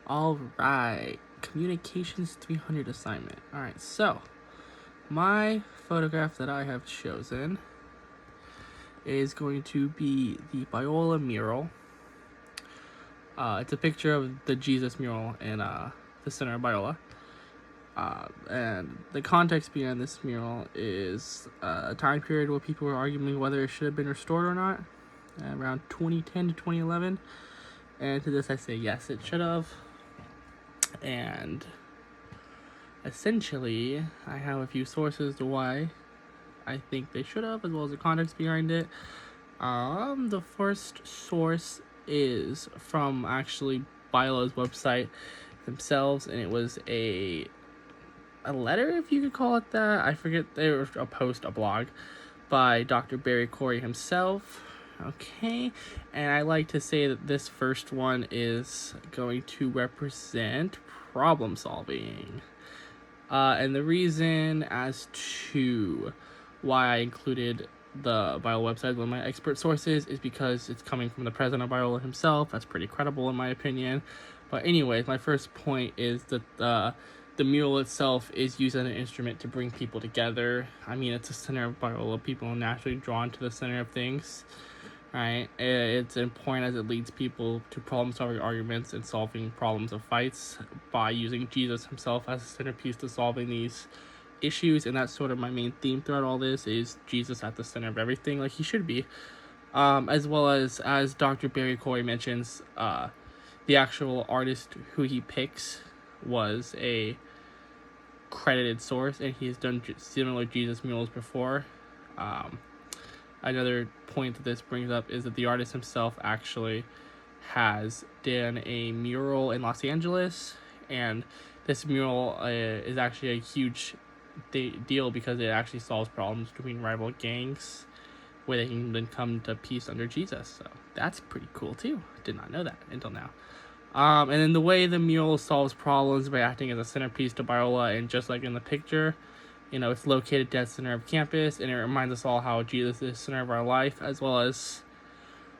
All right, Communications 300 assignment. All right, so my photograph that I have chosen is going to be the Biola mural. It's a picture of the Jesus mural in the center of Biola. And the context behind this mural is a time period where people were arguing whether it should have been restored or not, around 2010 to 2011. And to this I say yes, it should have. And essentially, I have a few sources to why I think they should have, as well as the context behind it. The first source is from actually Biola's website themselves, and it was a letter, if you could call it that. I forget, they were a blog by Dr. Barry Corey himself. Okay, and I like to say that this first one is going to represent problem solving. And the reason as to why I included the Biola website as one of my expert sources is because it's coming from the president of Biola himself. That's pretty credible in my opinion. But anyways, my first point is that the mural itself is used as an instrument to bring people together. I mean, it's the center of Biola. People are naturally drawn to the center of things. Right, it's important as it leads people to problem-solving arguments and solving problems of fights by using Jesus himself as a centerpiece to solving these issues. And that's sort of my main theme throughout all this, is Jesus at the center of everything, like he should be. As well as Dr. Barry Corey mentions, the actual artist who he picks was a credited source, and he's done similar Jesus murals before. Another point that this brings up is that the artist himself actually has done a mural in Los Angeles, and this mural is actually a huge deal because it actually solves problems between rival gangs where they can then come to peace under Jesus. So that's pretty cool too. Did not know that until now. And then the way the mural solves problems by acting as a centerpiece to Biola, and just like in the picture, you know, it's located dead center of campus, and it reminds us all how Jesus is the center of our life, as well as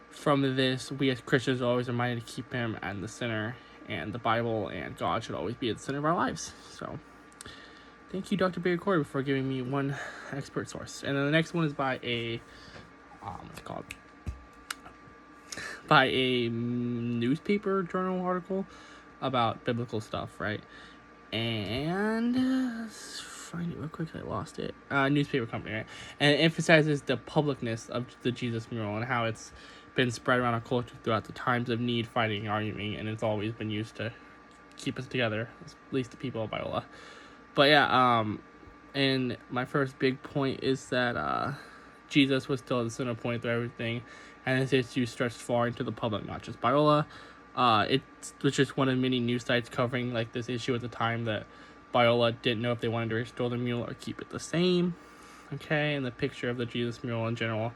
from this, we as Christians are always reminded to keep him at the center, and the Bible and God should always be at the center of our lives. So, thank you, Dr. Barry Corey, for giving me one expert source. And then the next one is by a, by a newspaper journal article about biblical stuff, right? And find it real quick, I lost it. Newspaper company, right? And it emphasizes the publicness of the Jesus mural and how it's been spread around our culture throughout the times of need, fighting, and arguing, and it's always been used to keep us together, at least the people of Biola. But yeah, and my first big point is that Jesus was still the center point of everything, and this issue stretched far into the public, not just Biola. It was just one of many news sites covering like this issue at the time that Biola didn't know if they wanted to restore the mural or keep it the same. Okay, and the picture of the Jesus mural in general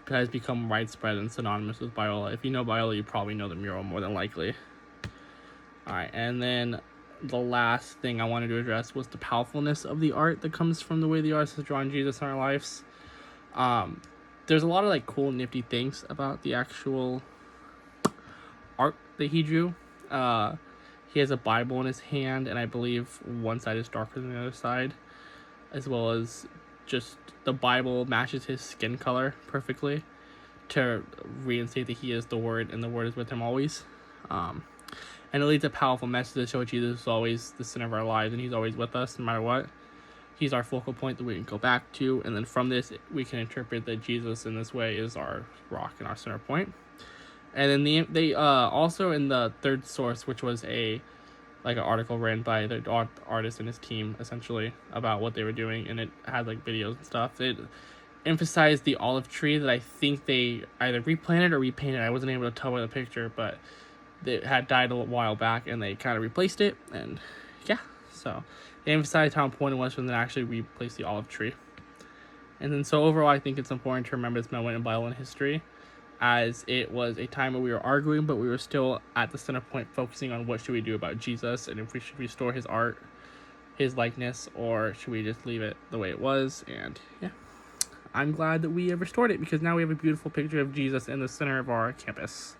has become widespread and synonymous with Biola. If you know Biola, you probably know the mural more than likely. Alright, and then the last thing I wanted to address was the powerfulness of the art that comes from the way the artist has drawn Jesus in our lives. There's a lot of like cool, nifty things about the actual art that he drew. He has a Bible in his hand, and I believe one side is darker than the other side, as well as just the Bible matches his skin color perfectly to reinstate that he is the Word, and the Word is with him always. And it leads a powerful message to show Jesus is always the center of our lives, and he's always with us no matter what. He's our focal point that we can go back to, and then from this we can interpret that Jesus in this way is our rock and our center point. And then they also in the third source, which was an article written by the artist and his team, essentially, about what they were doing, and it had like videos and stuff. It emphasized the olive tree that I think they either replanted or repainted. I wasn't able to tell by the picture, but it had died a while back, and they kind of replaced it. And yeah, so they emphasized how important it was for them to actually replace the olive tree. And then so overall, I think it's important to remember this moment in Bible history, as it was a time where we were arguing, but we were still at the center point focusing on what should we do about Jesus, and if we should restore his art, his likeness, or should we just leave it the way it was. And yeah, I'm glad that we restored it, because now we have a beautiful picture of Jesus in the center of our campus.